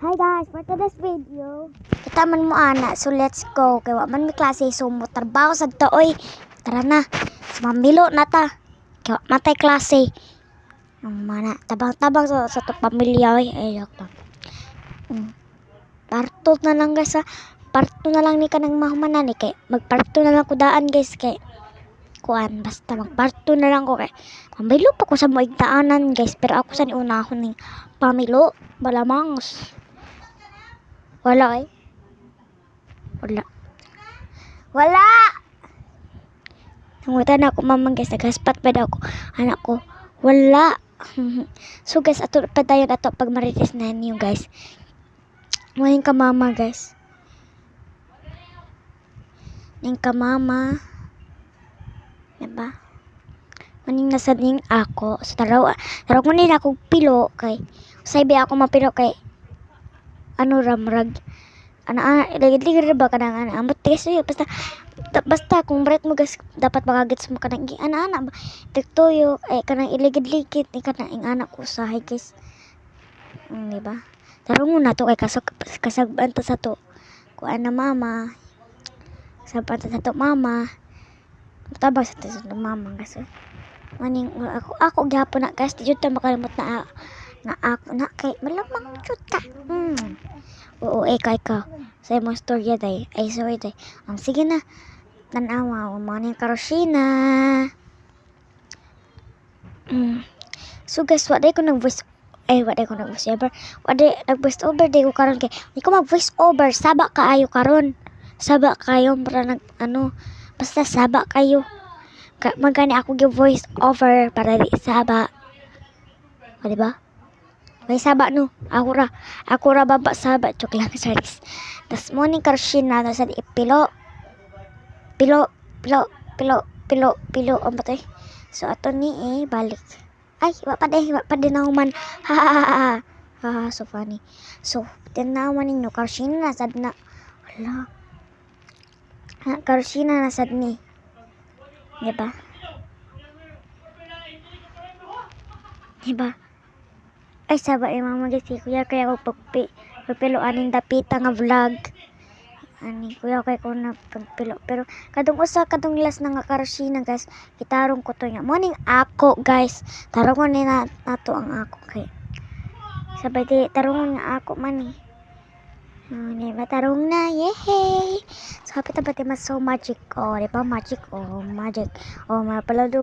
Hi guys, for today's video, kita man mo ana, so let's go. Kay wa man mi klase, so mo trabaho sa oy. Tara na, mamilo na ta. Kay wa matay klase. Ang mana, tabang-tabang sa to pamilya oy. Ayok to. Parto na lang guys ha. Parto na lang ni kanang mahumanan ni kay magparto na lang ko daan guys kay kuan basta magparto na lang ko kay pamilo pa ko sa mga daanan guys, pero ako sa ni unahon ning pamilo balamangs. Wala eh. Wala! Nangutan ako mamang guys, nagaspat pa daw ako. Anak ko, wala. So guys, ato pa tayo na pag marites na niyo guys. Maling ka mama guys. Maling ka mama. Diba? Maning nasa ning ako. So taraw ko nila akong pilo kay. Sabi ako mapilo kay ano ramrag ligid-ligid ba kanang amot guys basta kung breath mo guys dapat magagets mo kanang ana ba tiktoyo kanang iligid-ligid ni kanang anak ko usahay guys di ba tarong na to kay kasagban ta sa to kuan na mama saban ta sa to mama tabang sa to mama guys maning ako gyapon na guys di jud ta makalimot na ako na kay malamang jud ka oo ikaw sa imong storya day ay sorry day sige na tanawa mo ni Karoshina so guys waday ko nag voice over nag voice over day ko karon kay di ko mag voice over saba kaayo karon saba kayo para nag basta saba kayo magani ako gi voice over para di saba o diba may saba no ako ra baba saba joke lang saris tas morning Karoshina na sa pilo ang batay so ato ni balik ay wa pa din naman ha so funny so tinawan ninyo Karoshina na sad na hala Karoshina na sad ni diba ay saba mama guys kuya kaya ako pagpilo aning dapita nga vlog ani kuya kay ko na pagpilo pero kadung last na nga Karoshina guys gitarong ko to nya morning ako guys tarongon ni nato ang ako kay sabay di tarongon nga ako man ni matarong na yehey so kapit ba mas so magic di ba magic magic mapalado